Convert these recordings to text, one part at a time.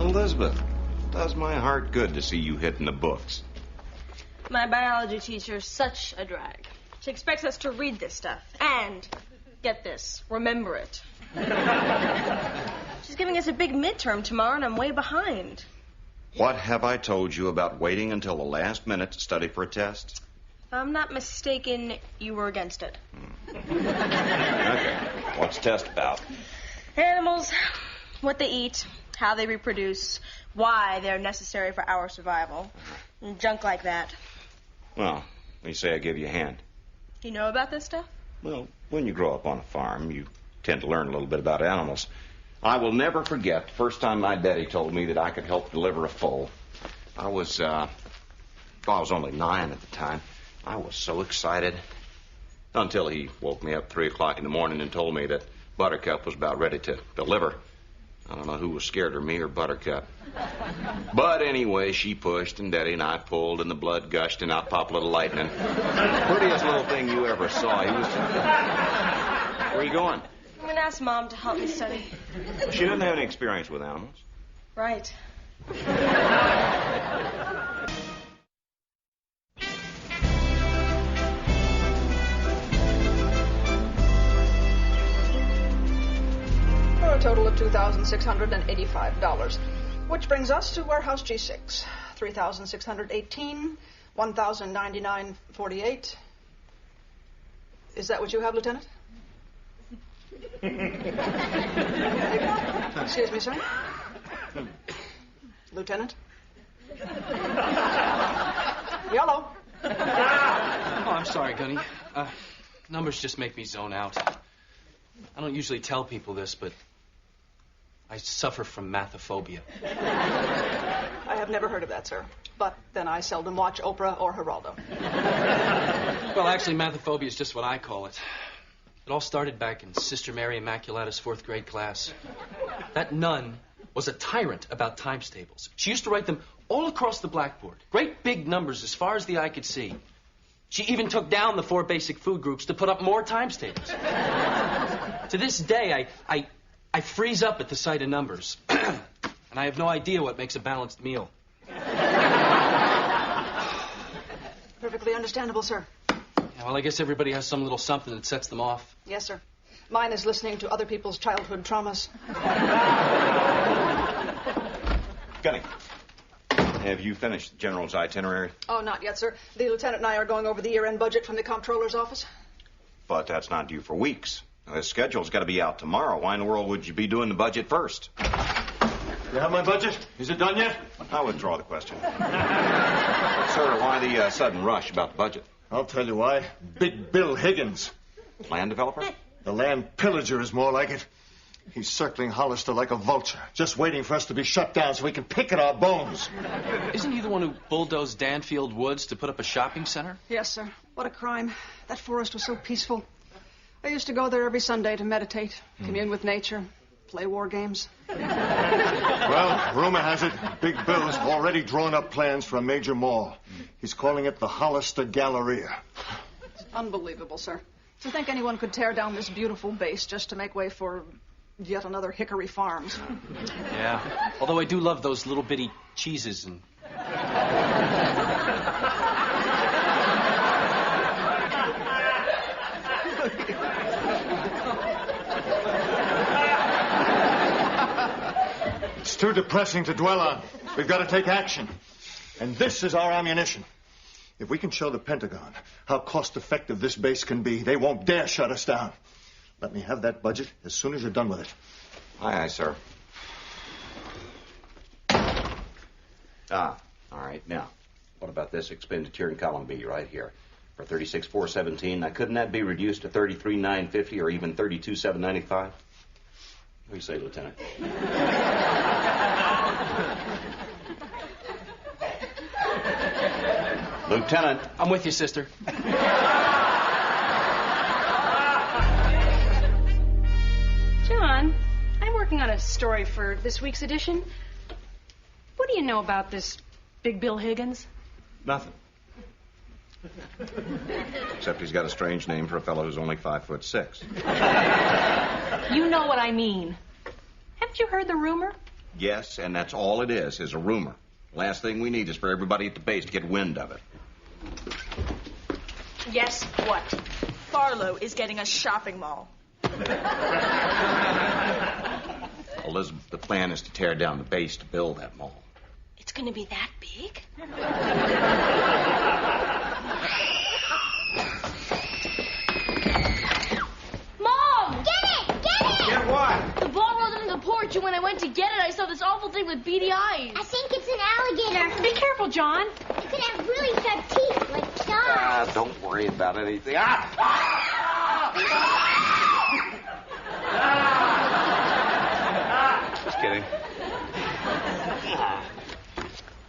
Elizabeth, it does my heart good to see you hitting the books. My biology teacher's such a drag. She expects us to read this stuff and, get this, remember it. She's giving us a big midterm tomorrow, and I'm way behind. What have I told you about waiting until the last minute to study for a test? If I'm not mistaken, you were against it. Okay. What's the test about? Animals, what they eat, how they reproduce, why they're necessary for our survival, and junk like that. Well, you say I give you a hand. Do you know about this stuff? Well, when you grow up on a farm, you tend to learn a little bit about animals. I will never forget the first time my daddy told me that I could help deliver a foal. I was only 9 at the time. I was so excited until he woke me up 3 o'clock in the morning and told me that Buttercup was about ready to deliver. I don't know who was scared, me or Buttercup. But anyway, she pushed, and Daddy and I pulled, and the blood gushed, and out popped a little lightning. Prettiest little thing you ever saw. He was... Where are you going? I'm going to ask Mom to help me study. She doesn't have any experience with animals. Right. For a total of $2,685, which brings us to warehouse G6. 3,618, 1,099.48. Is that what you have, Lieutenant? Excuse me, sir. Lieutenant? Yellow. Oh, I'm sorry, Gunny. Numbers just make me zone out. I don't usually tell people this, but I suffer from mathophobia. I have never heard of that, sir. But then I seldom watch Oprah or Geraldo. Well, actually, mathophobia is just what I call it. It all started back in Sister Mary Immaculata's 4th grade class. That nun was a tyrant about times tables. She used to write them all across the blackboard. Great big numbers as far as the eye could see. She even took down the 4 basic food groups to put up more times tables. To this day, I freeze up at the sight of numbers. And I have no idea what makes a balanced meal. Perfectly understandable, sir. Yeah, well, I guess everybody has some little something that sets them off. Yes, sir. Mine is listening to other people's childhood traumas. Gunny, have you finished the General's itinerary? Oh, not yet, sir. The lieutenant and I are going over the year-end budget from the comptroller's office. But that's not due for weeks. The schedule's got to be out tomorrow. Why in the world would you be doing the budget first? You have my budget? Is it done yet? I'll withdraw the question. Sir, why the sudden rush about the budget? I'll tell you why. Big Bill Higgins. Land developer? The land pillager is more like it. He's circling Hollister like a vulture, just waiting for us to be shut down so we can pick at our bones. Isn't he the one who bulldozed Danfield Woods to put up a shopping center? Yes, sir. What a crime. That forest was so peaceful. I used to go there every Sunday to meditate, commune with nature, play war games. Well, rumor has it, Big Bill's already drawn up plans for a major mall. He's calling it the Hollister Galleria. It's unbelievable, sir. To think anyone could tear down this beautiful base just to make way for yet another Hickory Farms. Yeah, although I do love those little bitty cheeses and... It's too depressing to dwell on. We've got to take action. And this is our ammunition. If we can show the Pentagon how cost-effective this base can be, they won't dare shut us down. Let me have that budget as soon as you're done with it. Aye, aye, sir. All right. Now, what about this expenditure in column B right here? For 36,417, now couldn't that be reduced to 33,950 or even 32,795? What do you say, Lieutenant? Lieutenant. I'm with you, sister. John, I'm working on a story for this week's edition. What do you know about this Big Bill Higgins? Nothing. Except he's got a strange name for a fellow who's only 5'6". You know what I mean. Haven't you heard the rumor? Yes, and that's all it is a rumor. Last thing we need is for everybody at the base to get wind of it. Guess what? Barlow is getting a shopping mall. Elizabeth, the plan is to tear down the base to build that mall. It's going to be that big? Mom! Get it! Get it! Get what? The ball rolled into the porch, and when I went to get it, I saw this awful thing with beady eyes. I think it's an alligator. Be careful, John. It could have really sharp teeth, like claws. Don't worry about anything. Just kidding.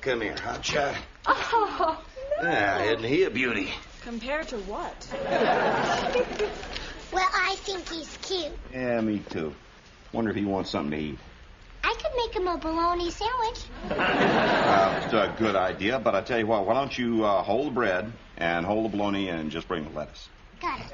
Come here, hotshot. Oh, Yeah, isn't he a beauty? compared to what? Well, I think he's cute. Yeah, me too. Wonder if he wants something to eat. I could make him a bologna sandwich. It's a good idea, but I tell you what, why don't you hold the bread and hold the bologna and just bring the lettuce? Got it.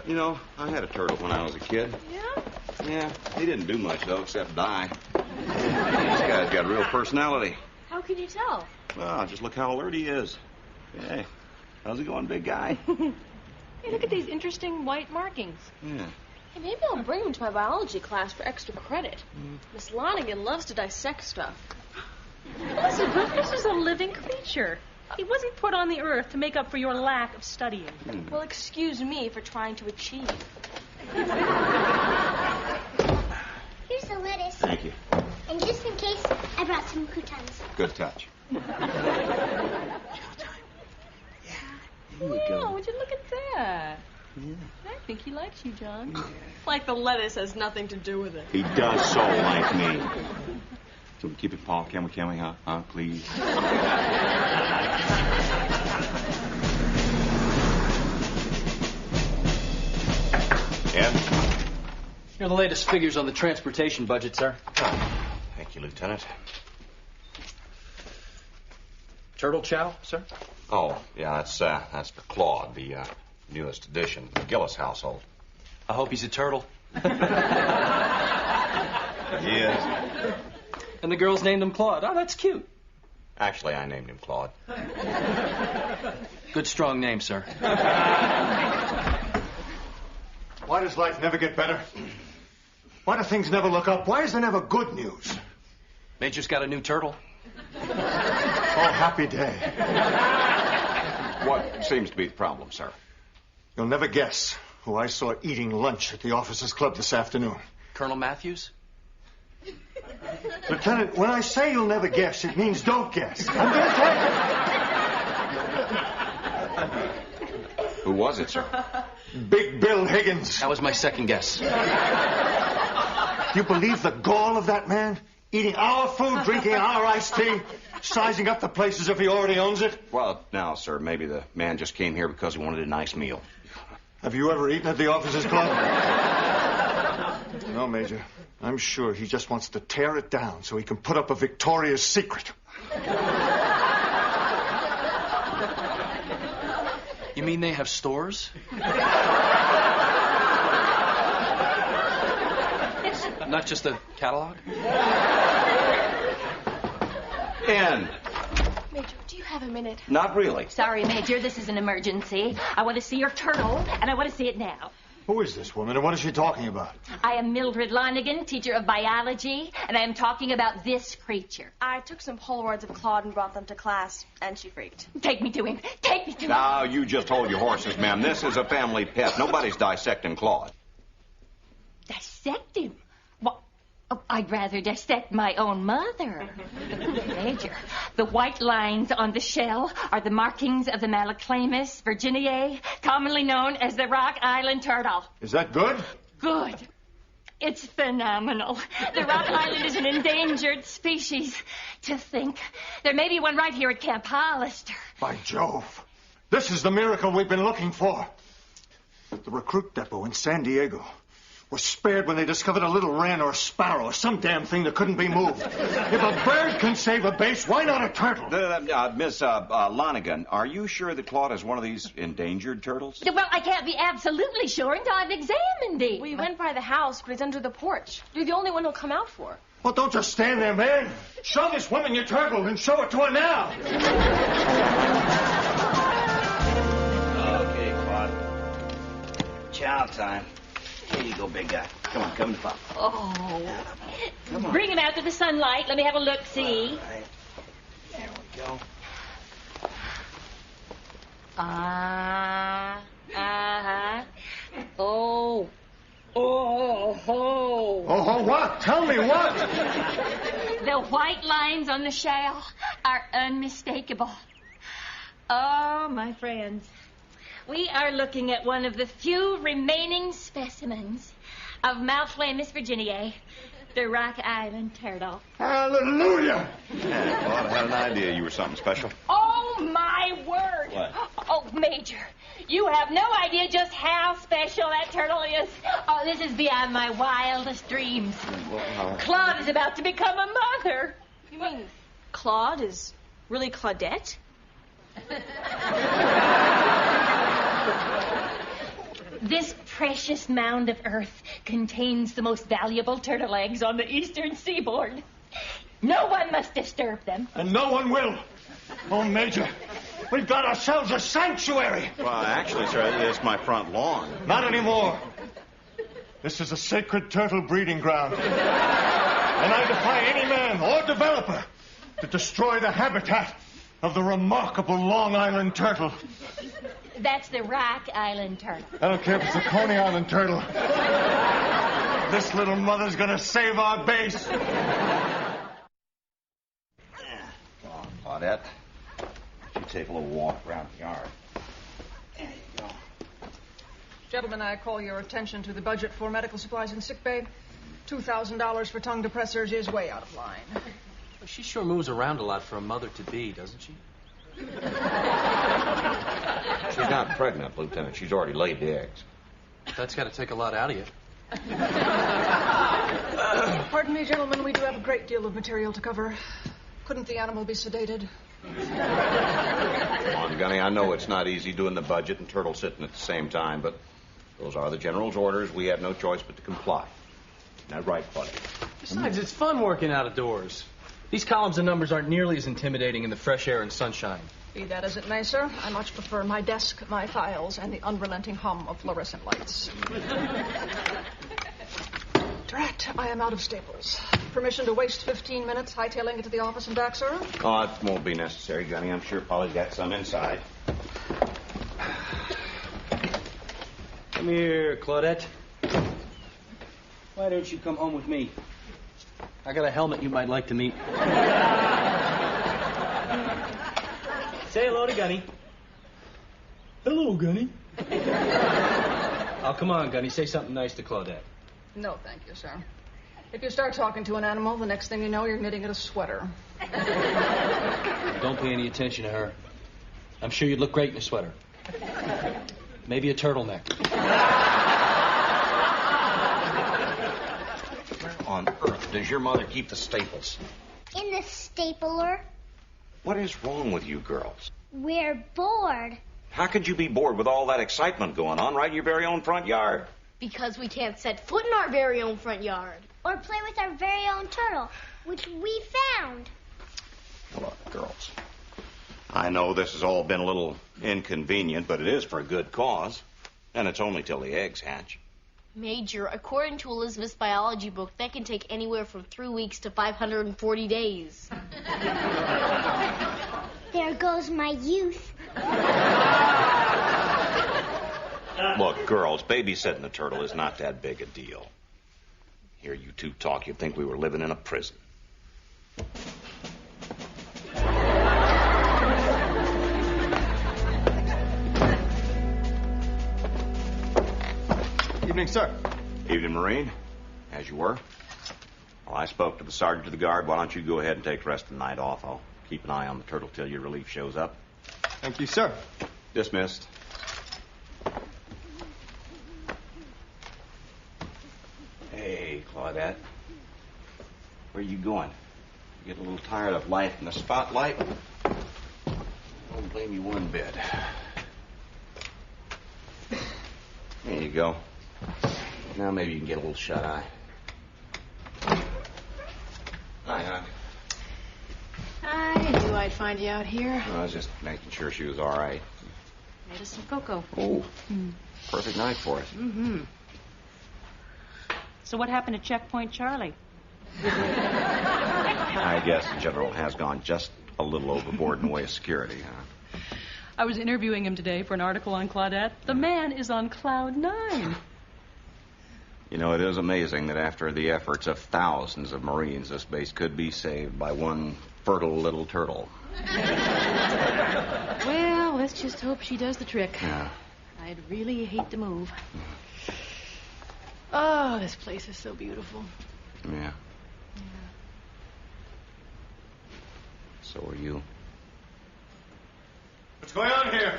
You know, I had a turtle when I was a kid. Yeah? Yeah, he didn't do much, though, except die. This guy's got real personality. How can you tell? Well, just look how alert he is. Hey, how's it going, big guy? Hey, look at these interesting white markings. Yeah. Hey, maybe I'll bring him to my biology class for extra credit. Miss Lonigan loves to dissect stuff. Elizabeth, this is a living creature. He wasn't put on the earth to make up for your lack of studying. Well, excuse me for trying to achieve. Here's the lettuce. Thank you. And just in case, I brought some croutons. Good touch. Wow, would you look at that? I think he likes you, John. Like the lettuce has nothing to do with it. He does so like me. Can we keep it, Paul? Can we, huh? Please? And? Here are the latest figures on the transportation budget, sir. Thank you, Lieutenant. Turtle chow, sir? Oh, yeah, that's for Claude, the newest addition, the Gillis household. I hope he's a turtle. Yes. And the girls named him Claude. Oh, that's cute. Actually, I named him Claude. Good, strong name, sir. Why does life never get better? Why do things never look up? Why is there never good news? Major's got a new turtle. Oh, happy day. What seems to be the problem, sir? You'll never guess who I saw eating lunch at the officers' club this afternoon. Colonel Matthews? Lieutenant, when I say you'll never guess, it means don't guess. I'm going to tell you. Who was it, sir? Big Bill Higgins. That was my second guess. Do you believe the gall of that man? Eating our food, drinking our iced tea, sizing up the place as if he already owns it? Well, now, sir, maybe the man just came here because he wanted a nice meal. Have you ever eaten at the officers' club? No, Major. I'm sure he just wants to tear it down so he can put up a Victoria's Secret. You mean they have stores? Not just a catalog? End. Major, do you have a minute? Not really. Sorry, Major, this is an emergency. I want to see your turtle, and I want to see it now. Who is this woman, and what is she talking about? I am Mildred Lonigan, teacher of biology, and I am talking about this creature. I took some Polaroids of Claude and brought them to class, and she freaked. Take me to him. Take me to him. Now, you just hold your horses, ma'am. This is a family pet. Nobody's dissecting Claude. Dissect him? What? Oh, I'd rather dissect my own mother. Major, the white lines on the shell are the markings of the Malaclamus virginiae, commonly known as the Rock Island turtle. Is that good? Good. It's phenomenal. The Rock Island is an endangered species. To think, there may be one right here at Camp Hollister. By Jove. This is the miracle we've been looking for. The recruit depot in San Diego. was spared when they discovered a little wren or a sparrow or some damn thing that couldn't be moved. If a bird can save a base, why not a turtle? Miss Lonigan, are you sure that Claude is one of these endangered turtles? Well, I can't be absolutely sure until I've examined him. We went by the house, but it's under the porch. You're the only one who'll come out for it. Well, don't just stand there, man. Show this woman your turtle and show it to her now. Okay, Claude. Chow time. Here you go, big guy. Come to Pop. Oh. Come on. Bring him out to the sunlight. Let me have a look-see. All right. There we go. Uh-huh. Oh. Oh. Oh, what? Tell me what? The white lines on the shell are unmistakable. Oh, my friends. We are looking at one of the few remaining specimens of Malclamis virginiae, the Rock Island turtle. Hallelujah! Yeah, Claude, I had an idea you were something special. Oh, my word! What? Oh, Major, you have no idea just how special that turtle is. Oh, this is beyond my wildest dreams. Claude is about to become a mother. You mean Claude is really Claudette? This precious mound of earth contains the most valuable turtle eggs on the eastern seaboard. No one must disturb them. And no one will. Oh, Major, we've got ourselves a sanctuary. Well, actually, sir, it's my front lawn. Not anymore. This is a sacred turtle breeding ground. And I defy any man or developer to destroy the habitat of the remarkable Long Island turtle. That's the Rock Island turtle. I don't care if it's a Coney Island turtle. This little mother's gonna save our base. Come on, Claudette. You take a little walk around the yard. There you go. Gentlemen, I call your attention to the budget for medical supplies in sick bay. $2,000 for tongue depressors is way out of line. Well, she sure moves around a lot for a mother-to-be, doesn't she? She's not pregnant, Lieutenant. She's already laid the eggs. That's got to take a lot out of you. Pardon me, gentlemen, we do have a great deal of material to cover. Couldn't the animal be sedated? Come on, Gunny. I know it's not easy doing the budget and turtle sitting at the same time, but those are the General's orders. We have no choice but to comply. Now, right, buddy. Besides, it's fun working out of doors. These columns and numbers aren't nearly as intimidating in the fresh air and sunshine. Be that as it may, sir, I much prefer my desk, my files, and the unrelenting hum of fluorescent lights. Drat, I am out of staples. Permission to waste 15 minutes hightailing it to the office and back, sir? Oh, it won't be necessary, Gunny. I'm sure Polly's got some inside. Come here, Claudette. Why don't you come home with me? I got a helmet you might like to meet. Say hello to Gunny. Hello, Gunny. Oh, come on, Gunny. Say something nice to Claudette. No, thank you, sir. If you start talking to an animal, the next thing you know, you're knitting at a sweater. Don't pay any attention to her. I'm sure you'd look great in a sweater. Maybe a turtleneck. Where on earth does your mother keep the staples? In the stapler. What is wrong with you girls? We're bored. How could you be bored with all that excitement going on right in your very own front yard? Because we can't set foot in our very own front yard. Or play with our very own turtle, which we found. Look, girls, I know this has all been a little inconvenient, but it is for a good cause. And it's only till the eggs hatch. Major, according to Elizabeth's biology book, that can take anywhere from 3 weeks to 540 days. There goes my youth. Look, girls, babysitting the turtle is not that big a deal. Hear you two talk, you'd think we were living in a prison. Evening, sir. Evening, Marine. As you were. Well, I spoke to the sergeant of the guard. Why don't you go ahead and take the rest of the night off? I'll keep an eye on the turtle till your relief shows up. Thank you, sir. Dismissed. Claudette. Where are you going? You get a little tired of life in the spotlight? Don't blame you one bit. There you go. Now maybe you can get a little shut-eye. Hi, hon. I knew I'd find you out here. I was just making sure she was all right. Made us some cocoa. Oh, perfect night for it. Mm-hmm. So what happened to Checkpoint Charlie? I guess the general has gone just a little overboard in the way of security, huh? I was interviewing him today for an article on Claudette. The man is on cloud 9. You know, it is amazing that after the efforts of thousands of Marines, this base could be saved by one fertile little turtle. Well, let's just hope she does the trick. Yeah. I'd really hate to move. Oh, this place is so beautiful. Yeah. So are you. What's going on here?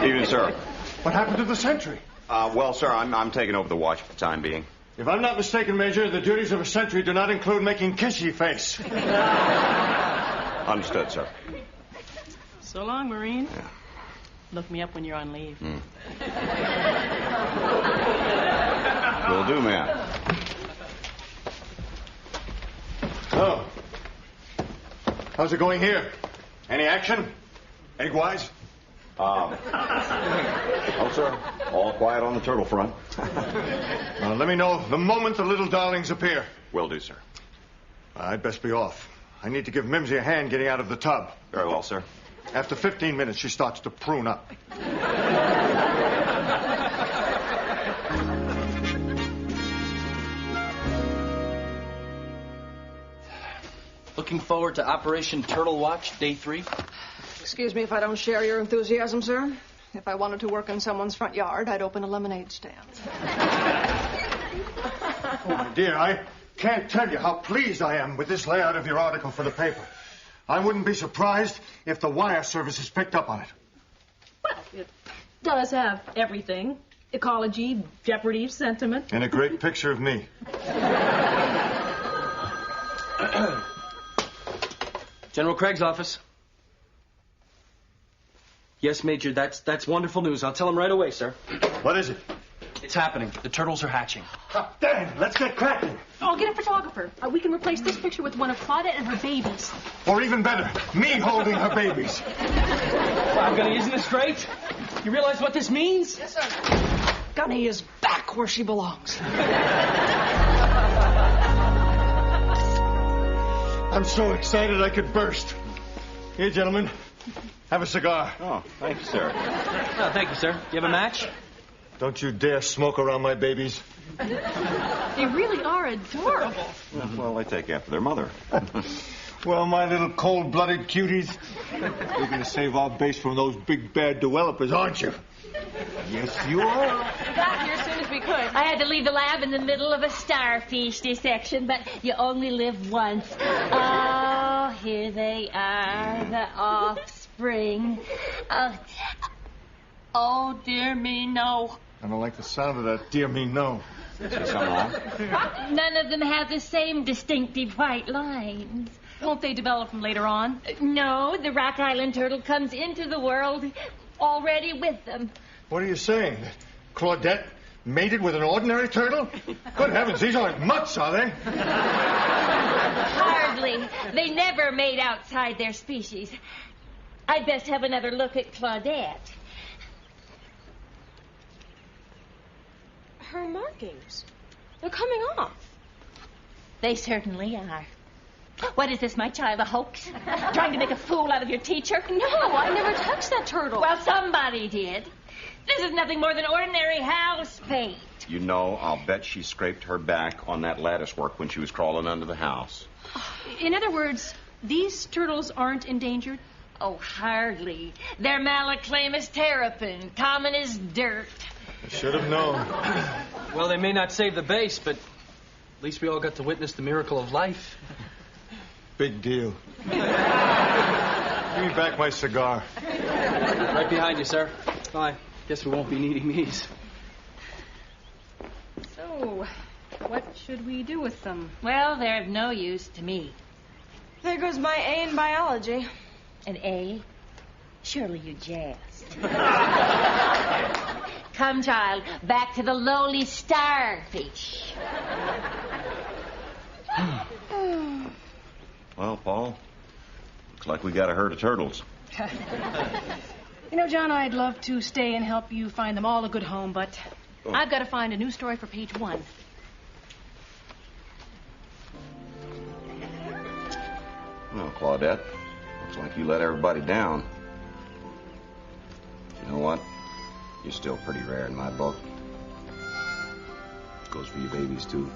Evening, sir. What happened to the sentry? Well, sir, I'm taking over the watch for the time being. If I'm not mistaken, Major, the duties of a sentry do not include making kissy face. Understood, sir. So long, Marine. Yeah. Look me up when you're on leave. Will do, ma'am. Oh. How's it going here? Any action? Egg-wise? Oh, sir. All quiet on the turtle front. Well, let me know the moment the little darlings appear. Will do, sir. I'd best be off. I need to give Mimsy a hand getting out of the tub. Very well, sir. After 15 minutes, she starts to prune up. Looking forward to Operation Turtle Watch, Day 3. Excuse me if I don't share your enthusiasm, sir. If I wanted to work in someone's front yard, I'd open a lemonade stand. Oh, my dear, I can't tell you how pleased I am with this layout of your article for the paper. I wouldn't be surprised if the wire services picked up on it. Well, it does have everything. Ecology, jeopardy, sentiment. And a great picture of me. General Craig's office. Yes, Major, that's wonderful news. I'll tell him right away, sir. What is it? It's happening. The turtles are hatching. Hot damn, let's get cracking. I'll get a photographer. We can replace this picture with one of Claudette and her babies. Or even better, me holding her babies. Wow, Gunny, isn't this great? You realize what this means? Yes, sir. Gunny is back where she belongs. I'm so excited I could burst. Here, gentlemen, have a cigar. Oh, thank you, sir. Oh, thank you, sir. You have a match? Don't you dare smoke around my babies. They really are adorable. Well, they take after their mother. Well, my little cold-blooded cuties, you're going to save our base from those big bad developers, aren't you? Yes, you are. We got here as soon as we could. I had to leave the lab in the middle of a starfish dissection, but you only live once. Oh, here they are, the offspring. Oh, dear me, no. I don't like the sound of that, dear me, no. Is there something wrong? None of them have the same distinctive white lines. Won't they develop them later on? No, the Rock Island turtle comes into the world already with them. What are you saying? That Claudette mated with an ordinary turtle? Good heavens, these aren't mutts, are they? Hardly. They never mate outside their species. I'd best have another look at Claudette. Her markings. They're coming off. They certainly are. What is this, my child, a hoax? Trying to make a fool out of your teacher? No, I never touched that turtle. Well, somebody did. This is nothing more than ordinary house paint. You know, I'll bet she scraped her back on that lattice work when she was crawling under the house. In other words, these turtles aren't endangered? Oh, hardly. They're Malaclamus terrapin, common as dirt. I should have known. Well, they may not save the base, but at least we all got to witness the miracle of life. Big deal. Give me back my cigar. Right behind you, sir. Bye. Guess we won't be needing these. So, What should we do with them? Well, they're of no use to me. There goes my A in biology. An A? Surely you jest. Come, child, back to the lowly starfish. Well, Paul, looks like we got a herd of turtles. You know, John, I'd love to stay and help you find them all a good home, but I've got to find a new story for page 1. Well, Claudette, looks like you let everybody down. You know what? You're still pretty rare in my book. Goes for you babies, too.